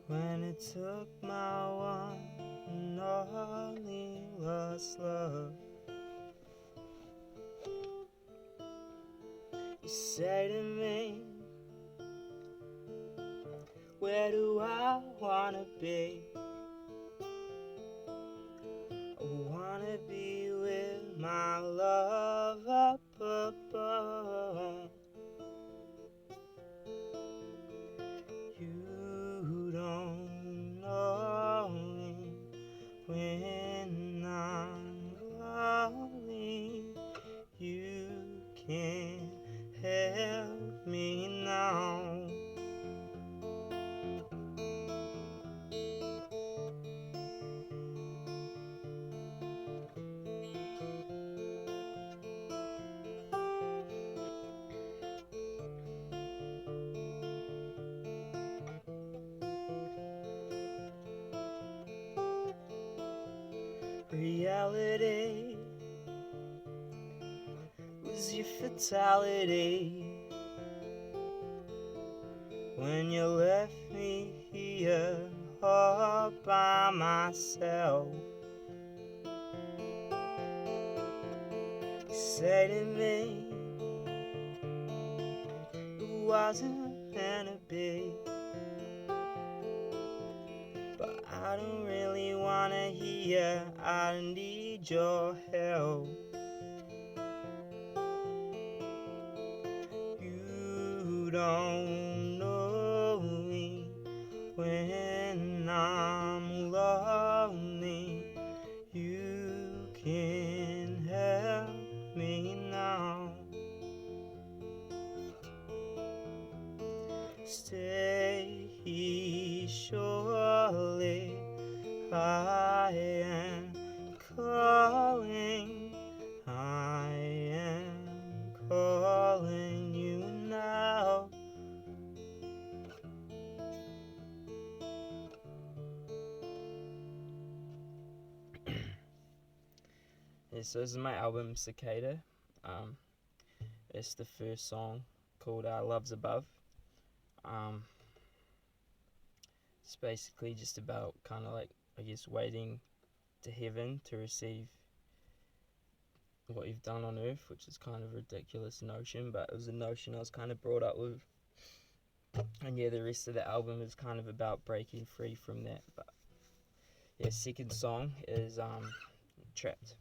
when it took my one and only lost love. You say to me, where do I wanna be? I wanna be with my love up above. You don't know me when I'm lonely. You can't help me now. Reality was your fatality when you left me here all by myself. You say to me, it wasn't meant to be, but I don't really wanna hear, I need your help. You don't know me when I'm lonely. You can help me now. Stay surely, I am calling. I am calling you now. So this is my album Cicada. It's the first song called Love's Above. It's basically just about kind of like, I guess, waiting to heaven to receive what you've done on earth, which is kind of a ridiculous notion, but it was a notion I was kind of brought up with. And yeah, the rest of the album is kind of about breaking free from that. But yeah, second song is Trapped.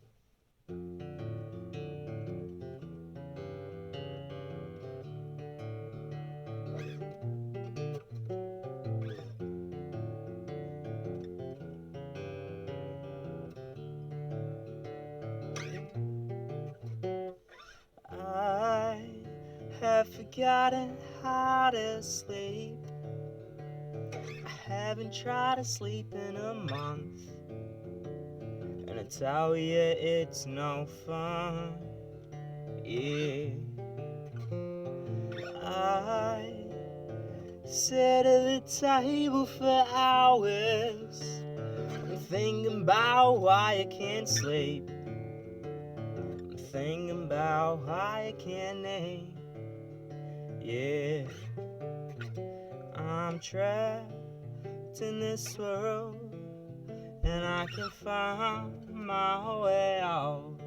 I have forgotten how to sleep. I haven't tried to sleep in a month, and I tell you it's no fun. Yeah, I sit at the table for hours, I'm thinking about why I can't sleep. I'm thinking about why I can't name. Yeah, I'm trapped in this world, and I can find my way out.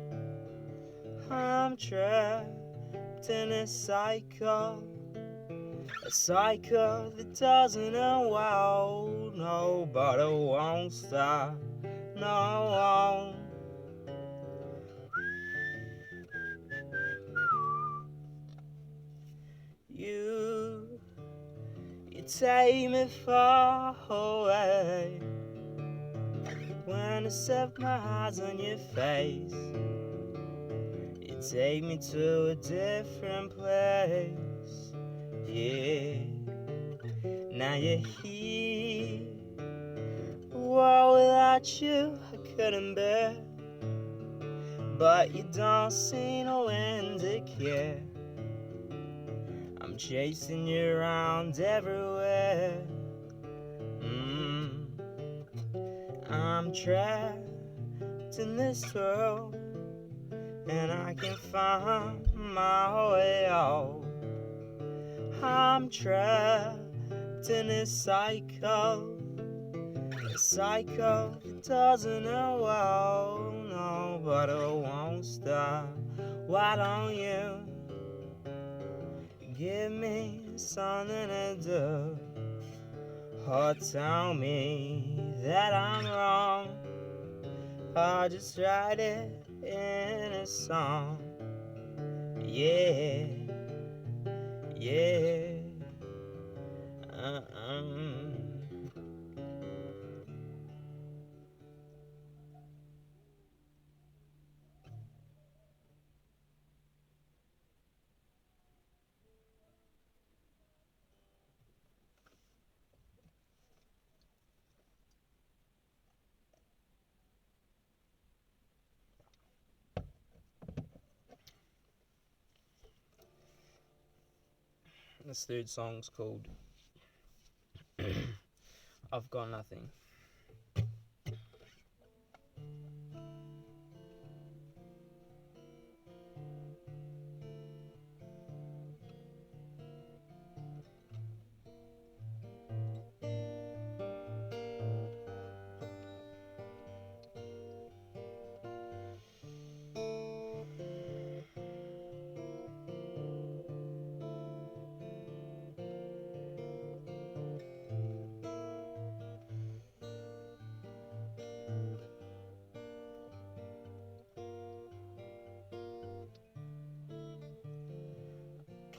I'm trapped in this cycle, a cycle that doesn't end well. No, but it won't stop. No, it won't. You take me far away when I set my eyes on your face. You take me to a different place. Yeah, now you're here. Well, without you I couldn't bear, but you don't seem to end to care. I'm chasing you around everywhere. I'm trapped in this world, and I can find my way out. I'm trapped trapped in this cycle. A cycle doesn't know, oh, no, but it won't stop. Why don't you give me something to do, or tell me that I'm wrong, or just write it in a song. Yeah, yeah. This third song's called I've Got Nothing.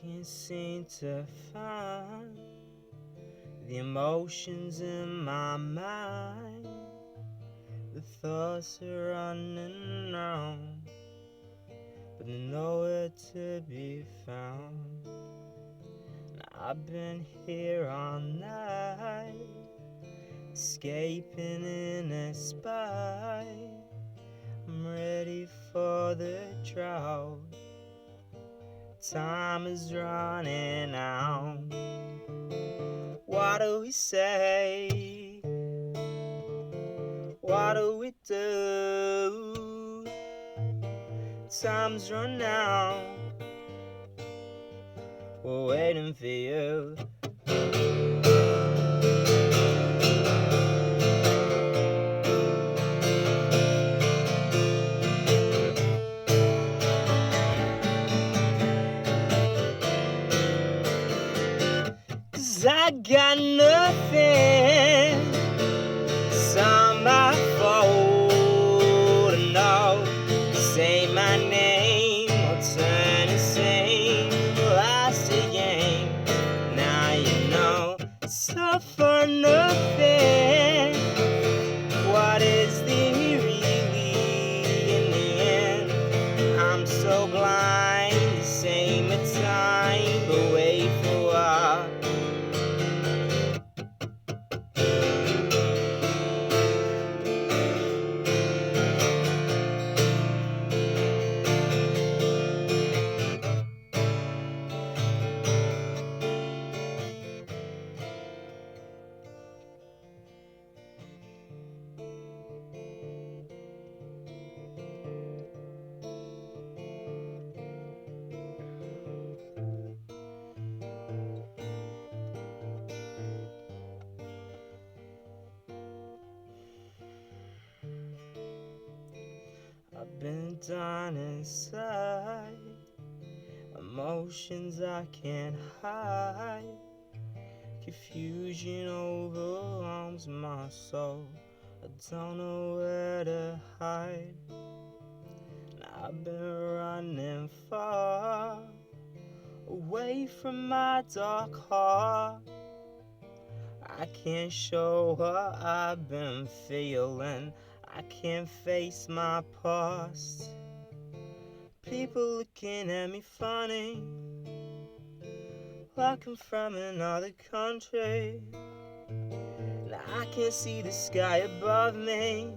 Can't seem to find the emotions in my mind. The thoughts are running around, but nowhere to be found. I've been here all night, escaping in a spy. I'm ready for the drought. Time is running out. What do we say? What do we do? Time's run out. We're waiting for you. I got nothing. It's not my fault. No, say my name or turn the same. Lost the game. Now you know. Suffer nothing. What is the really in the end? I'm so blind. The same time, but wait for what? I've been down inside, emotions I can't hide. Confusion overwhelms my soul. I don't know where to hide. I've been running far away from my dark heart. I can't show what I've been feeling. I can't face my past. People looking at me funny, like I'm from another country. Now I can't see the sky above me.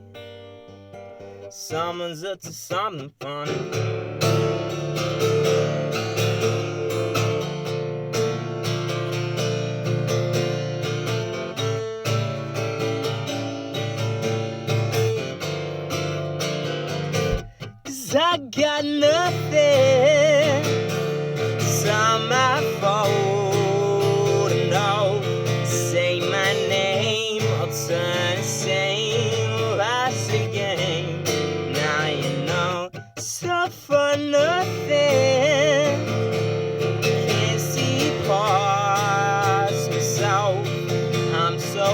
Someone's up to something funny. I got nothing. It's not my fault. No,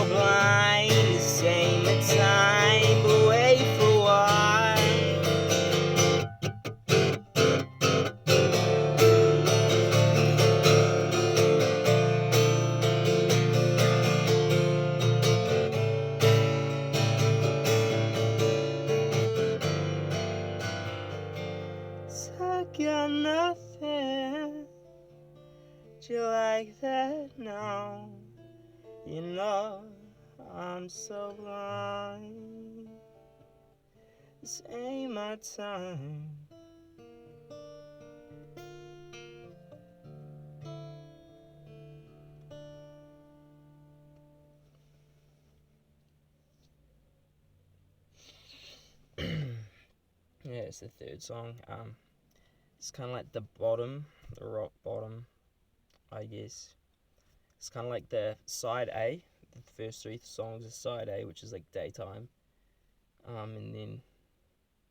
so blind, the same at time, but wait for what? I got nothing. Do you like that? No. You know, I'm so blind. This ain't my time. Yeah, it's the third song. It's kind of like the bottom, the rock bottom, I guess. It's kind of like the side A. The first three songs are side A, which is like daytime. And then,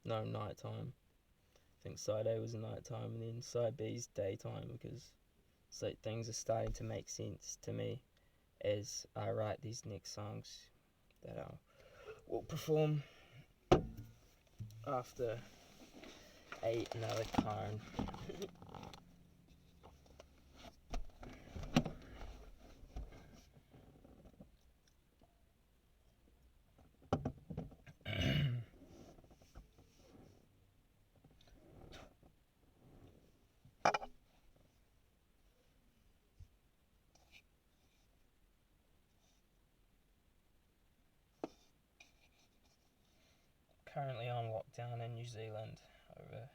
no, nighttime. I think side A was nighttime, and then side B is daytime, because it's like things are starting to make sense to me as I write these next songs that I will perform after another cone. Currently on lockdown in New Zealand over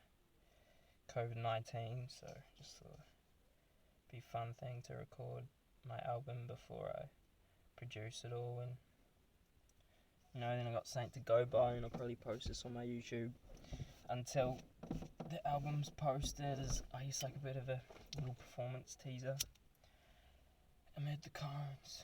COVID-19, so just thought it'd be a fun thing to record my album before I produce it all, and then I got something to go by, and I'll probably post this on my YouTube until the album's posted as, I guess, like a bit of a little performance teaser amid the cones.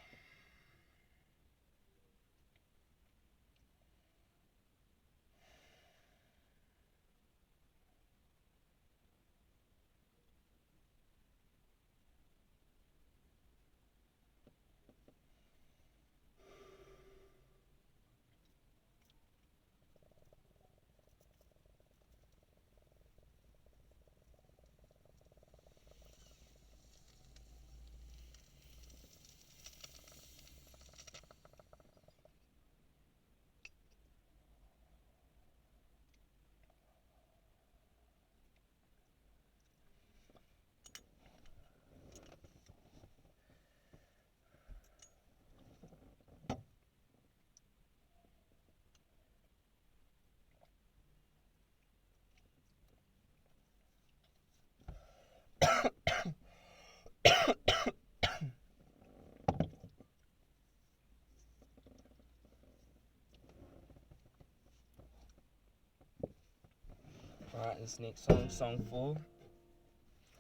Alright, this next song, song 4.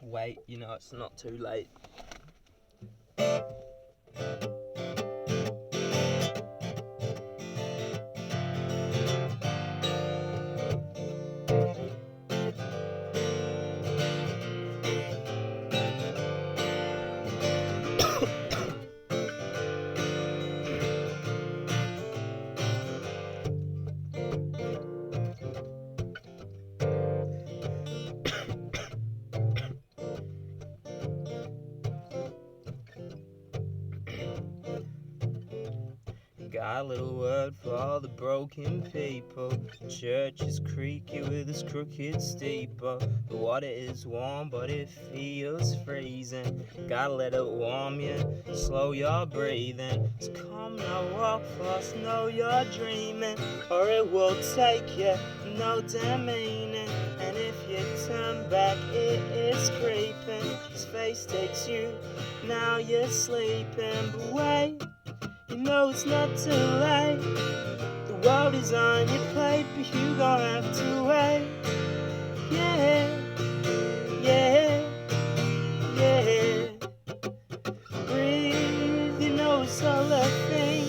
Wait, it's not too late. Got a little word for all the broken people. Church is creaky with its crooked steeple. The water is warm, but it feels freezing. Gotta let it warm you, slow your breathing. So come now, walk fast, know you're dreaming, or it will take you no damn meaning. And if you turn back, it is creeping. His face takes you, now you're sleeping. But wait, it's not too late. The world is on your plate, but you gon' have to wait. Yeah, yeah, yeah. Breathe, it's all a thing,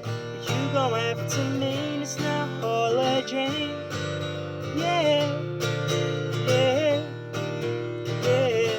but you gon' have to mean it's not all a dream. Yeah, yeah, yeah.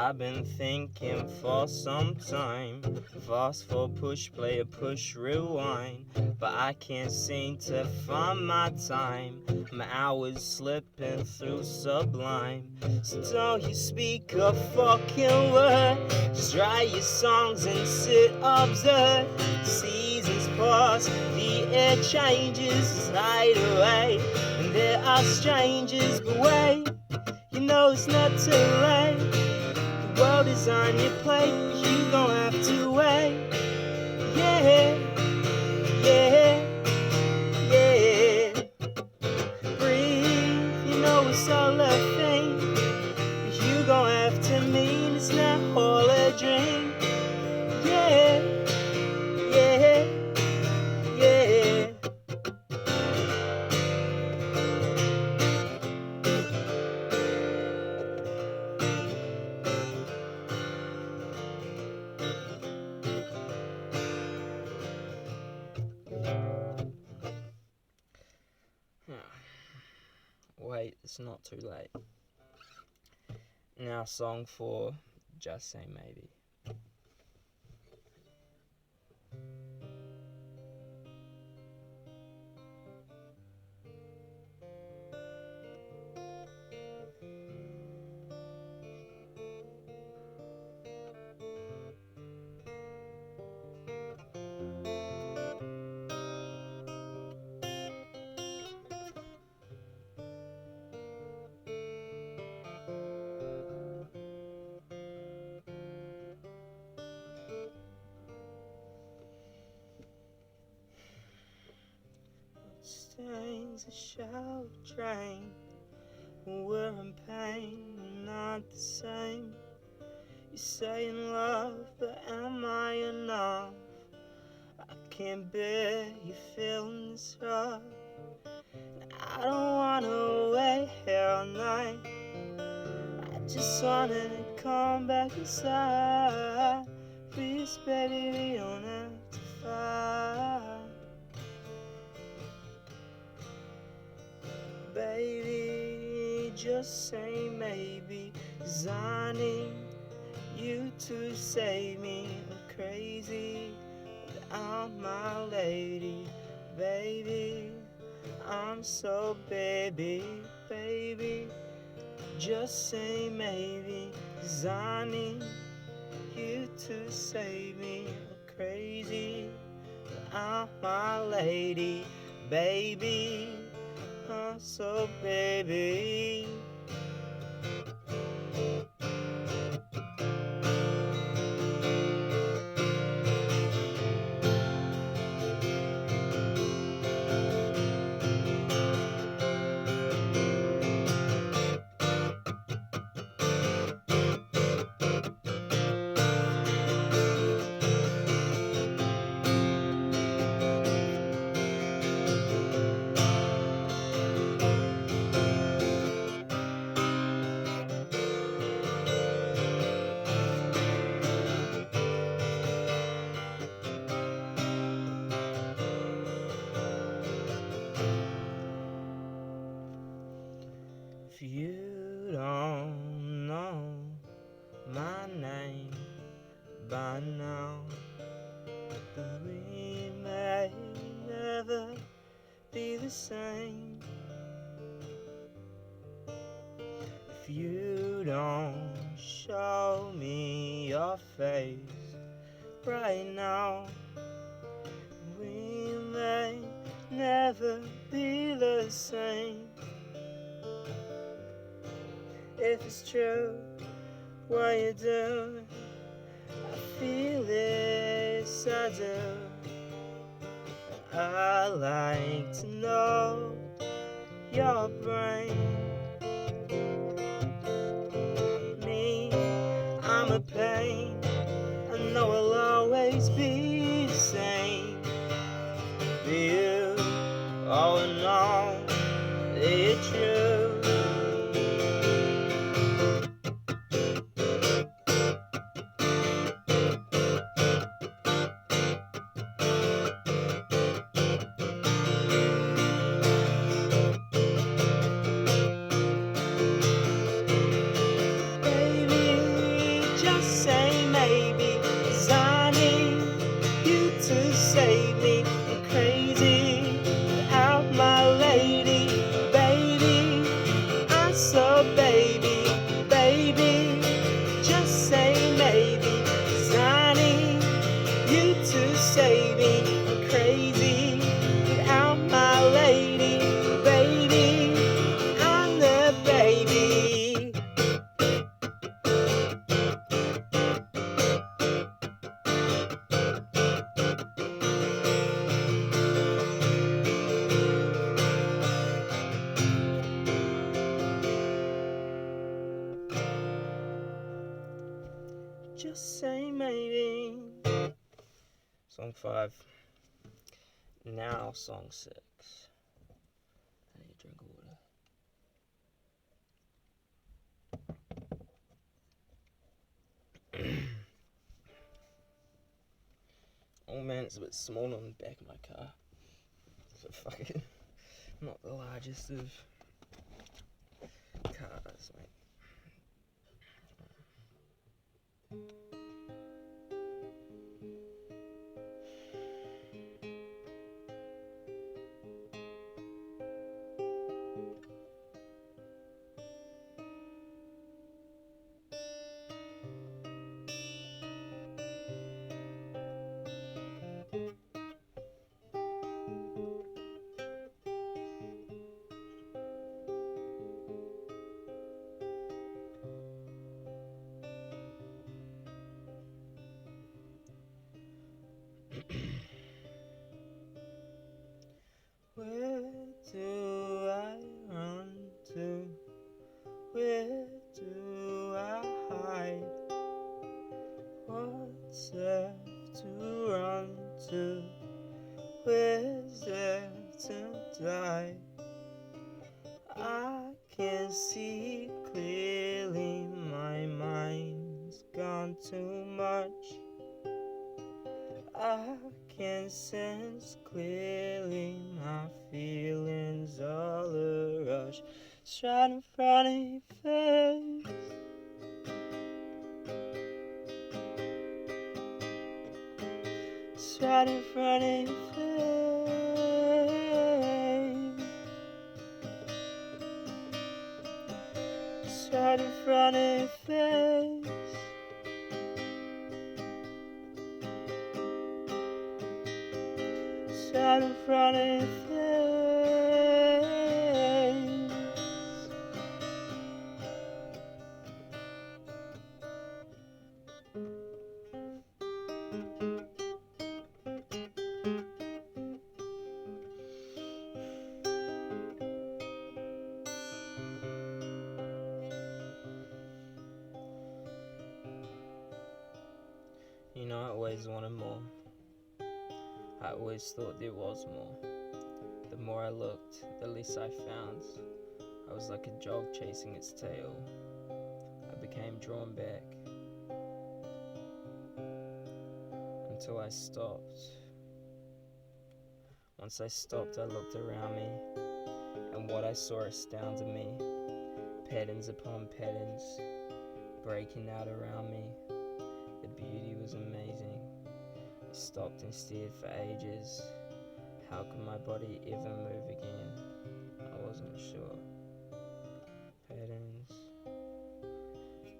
I've been thinking for some time. Fast forward, push play, or push rewind, but I can't seem to find my time. My hours slipping through sublime. So don't you speak a fucking word. Just write your songs and sit observe. Seasons pass, the air changes, it's light away, and there are strangers. But wait, you know it's not too late. The world is on your plate, but you gon' have to wait. Yeah, yeah, yeah. Breathe, you know it's all a thing, but you gon' have to mean it's not all a dream. Yeah, yeah, yeah. Wait, it's not too late. Now song 4, Just Say Maybe. Stains a shallow drain. We're in pain, we're not the same. You say in love, but am I enough? I can't bear you feeling this rough. I don't wanna wait here all night. I just wanna come back inside. Please, baby, we don't have to fight. Baby, just say maybe, 'cause I need you to save me. I'm crazy without my lady. Baby, I'm so baby, baby. Just say maybe, 'cause I need you to save me. I'm crazy without my lady. Baby, I'm so baby. If you don't know my name by now, then we may never be the same. If you don't show me your face right now, we may never be the same. If it's true what you do, I feel this, I do. I like to know your brain. Me, I'm a pain. I know I'll always be the same. For you, all in all, it's true. 5. Now, song 6. I need a drink of water. Oh man, it's a bit small on the back of my car. So fucking not the largest of cars, mate. Where do I run to? Where do I hide? What's left to run to? Where's there to die? I can see clearly, my mind's gone too much. I can sense clearly, my feelings all a rush. It's right in front of your face. It's right in front of your face. It's right in front of your face. It's right in front of your face. You know, I always wanted more. I always thought there was more. The more I looked, the less I found. I was like a dog chasing its tail. I became drawn back until I stopped. Once I stopped, I looked around me, and what I saw astounded me. Patterns upon patterns breaking out around me. The beauty was amazing. I stopped and stared for ages. How could my body ever move again? I wasn't sure. Patterns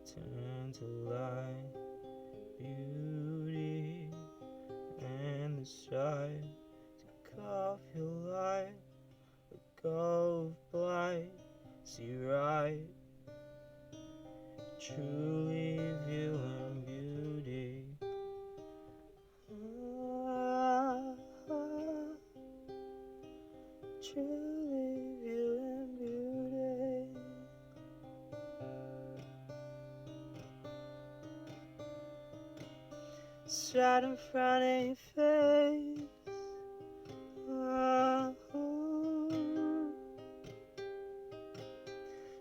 turn to light, beauty and the strive to off your light, let go of blight, see right, truly viewing beauty. Truly viewing beauty. It's right in front of your face.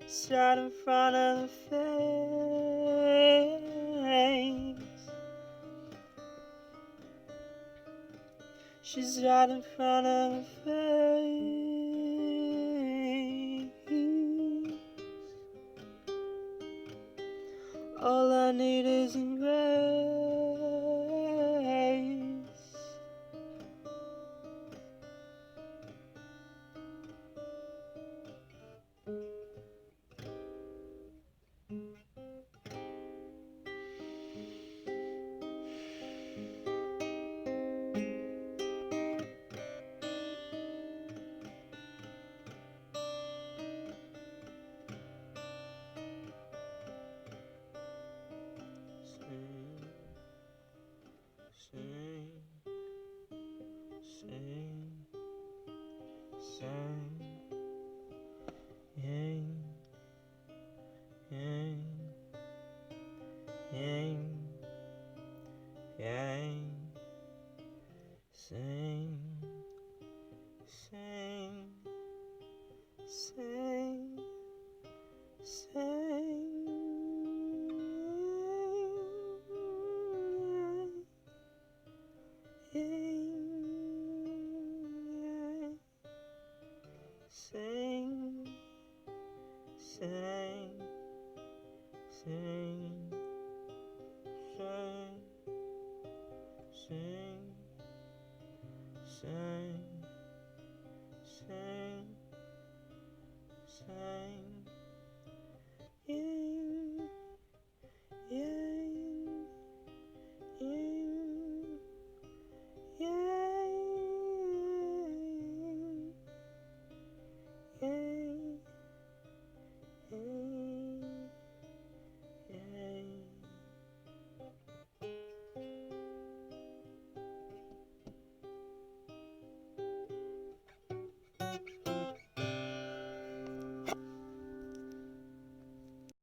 It's right in front of the face. She's right in front of the face. All I need is embrace. Sing, sing, sing.